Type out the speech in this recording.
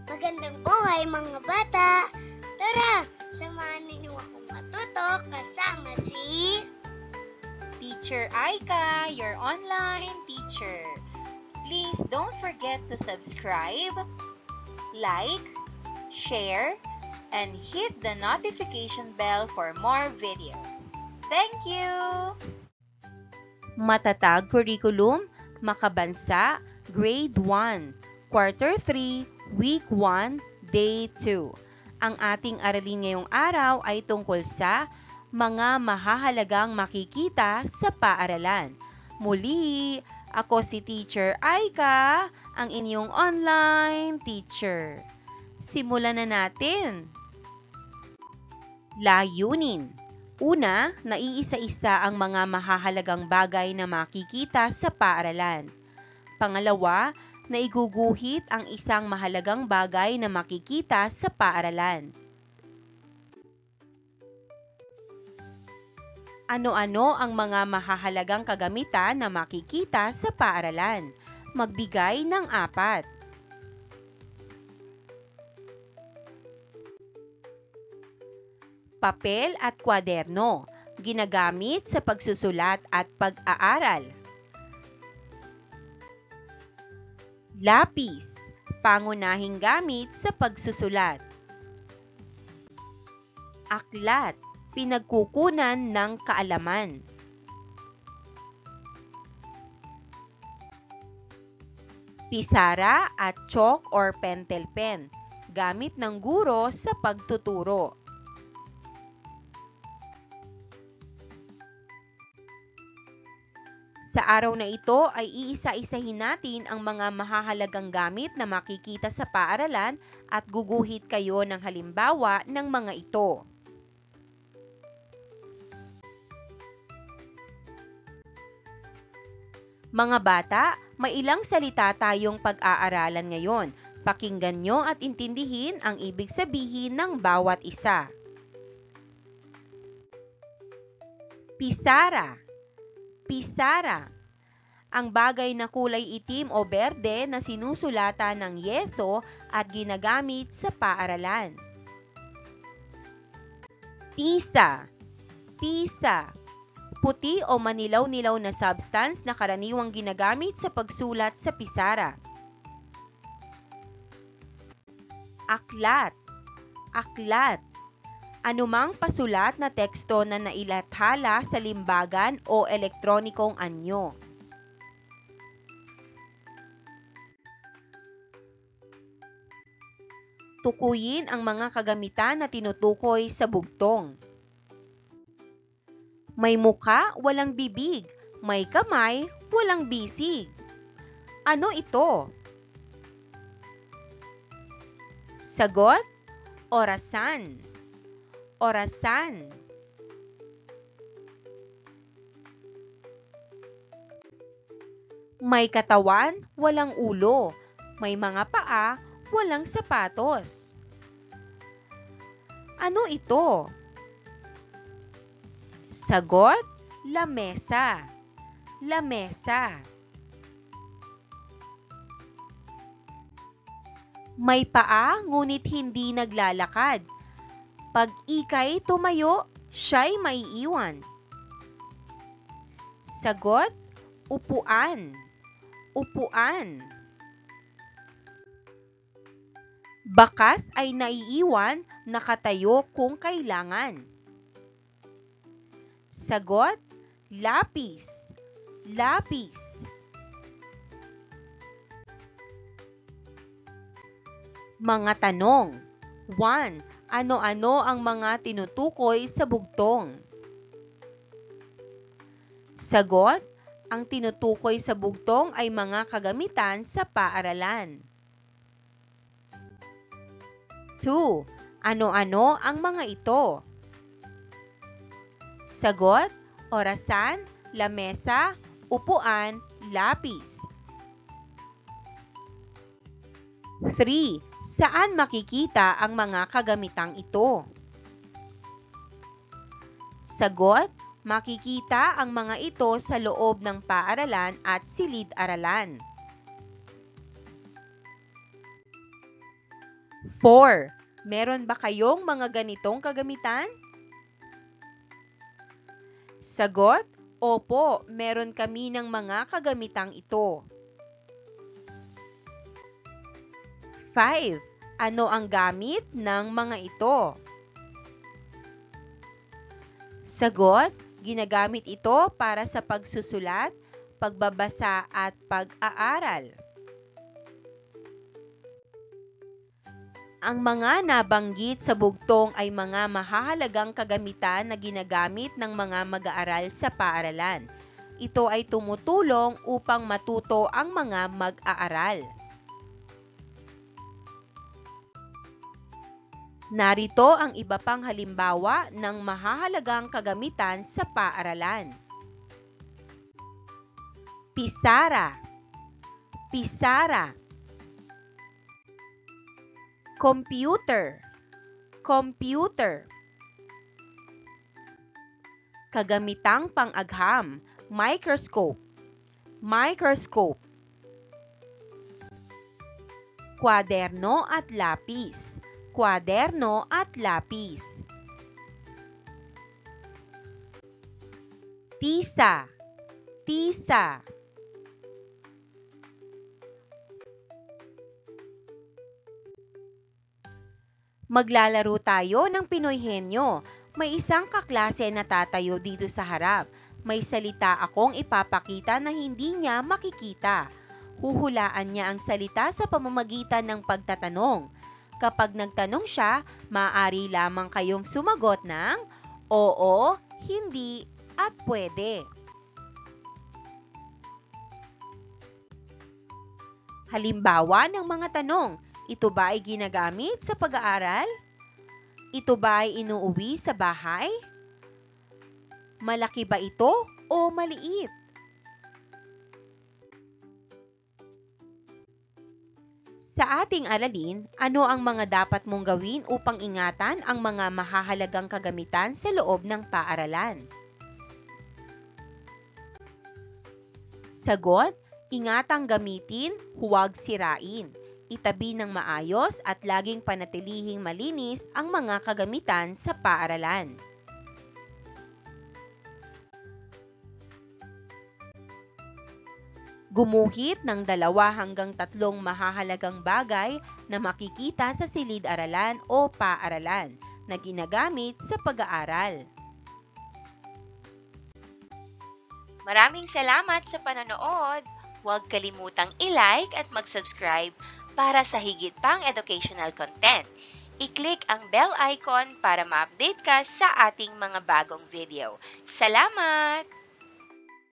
Magandang buhay mga bata! Tara, samahan ninyo akong matuto kasama si Teacher Aika, your online teacher. Please don't forget to subscribe, like, share, and hit the notification bell for more videos. Thank you! Matatag Curriculum, Makabansa, Grade 1, Quarter 3, Week 1, Day 2. Ang ating aralin ngayong araw ay tungkol sa mga mahahalagang makikita sa paaralan. Muli, ako si Teacher Aika, ang inyong online teacher. Simulan na natin. Layunin. Una, naiisa-isa ang mga mahahalagang bagay na makikita sa paaralan. Pangalawa, naiguguhit ang isang mahalagang bagay na makikita sa paaralan. Ano-ano ang mga mahahalagang kagamitan na makikita sa paaralan? Magbigay ng 4. Papel at kwaderno, ginagamit sa pagsusulat at pag-aaral. Lapis, pangunahing gamit sa pagsusulat. Aklat, pinagkukunan ng kaalaman. Pisara at chalk or pentel pen, gamit ng guro sa pagtuturo. Sa araw na ito ay iisa-isahin natin ang mga mahahalagang gamit na makikita sa paaralan at guguhit kayo ng halimbawa ng mga ito. Mga bata, may ilang salita tayong pag-aaralan ngayon. Pakinggan nyo at intindihin ang ibig sabihin ng bawat isa. Pisara. Pisara, ang bagay na kulay itim o berde na sinusulatan ng yeso at ginagamit sa paaralan. Tisa. Tisa, puti o manilaw-nilaw na substance na karaniwang ginagamit sa pagsulat sa pisara. Aklat. Aklat, anumang pasulat na teksto na nailathala sa limbagan o elektronikong anyo. Tukuyin ang mga kagamitan na tinutukoy sa bugtong. May muka, walang bibig. May kamay, walang bisig. Ano ito? Sagot, orasan. Orasan. May katawan, walang ulo. May mga paa, walang sapatos. Ano ito? Sagot, lamesa. Lamesa. May paa ngunit hindi naglalakad. Pag ika'y tumayo, siya'y maiiwan. Sagot, upuan. Upuan. Bakas ay naiiwan, nakatayo kung kailangan. Sagot, lapis. Lapis. Mga tanong. 1. Ano-ano ang mga tinutukoy sa bugtong? Sagot, ang tinutukoy sa bugtong ay mga kagamitan sa paaralan. 2. Ano-ano ang mga ito? Sagot, orasan, lamesa, upuan, lapis. 3. Saan makikita ang mga kagamitang ito? Sagot, makikita ang mga ito sa loob ng paaralan at silid-aralan. 4. Meron ba kayong mga ganitong kagamitan? Sagot, opo, meron kami ng mga kagamitang ito. 5. Ano ang gamit ng mga ito? Sagot, ginagamit ito para sa pagsusulat, pagbabasa at pag-aaral. Ang mga nabanggit sa bugtong ay mga mahahalagang kagamitan na ginagamit ng mga mag-aaral sa paaralan. Ito ay tumutulong upang matuto ang mga mag-aaral. Narito ang iba pang halimbawa ng mahahalagang kagamitan sa paaralan. Pisara, pisara. Computer, computer. Kagamitang pang-agham, microscope, microscope. Kwaderno at lapis, kwaderno at lapis. Tisa, tisa. Maglalaro tayo ng Pinoy Henyo. May isang kaklase na tatayo dito sa harap. May salita akong ipapakita na hindi niya makikita. Huhulaan niya ang salita sa pamamagitan ng pagtatanong. Kapag nagtanong siya, maaari lamang kayong sumagot ng oo, hindi, at pwede. Halimbawa ng mga tanong. Ito ba ay ginagamit sa pag-aaral? Ito ba ay inuuwi sa bahay? Malaki ba ito o maliit? Sa ating aralin, ano ang mga dapat mong gawin upang ingatan ang mga mahahalagang kagamitan sa loob ng paaralan? Sagot, ingatang gamitin, huwag sirain. Itabi ng maayos at laging panatilihing malinis ang mga kagamitan sa paaralan. Gumuhit ng 2 hanggang 3 mahahalagang bagay na makikita sa silid-aralan o paaralan na ginagamit sa pag-aaral. Maraming salamat sa panonood! Huwag kalimutang i-like at mag-subscribe para sa higit pang educational content. I-click ang bell icon para ma-update ka sa ating mga bagong video. Salamat!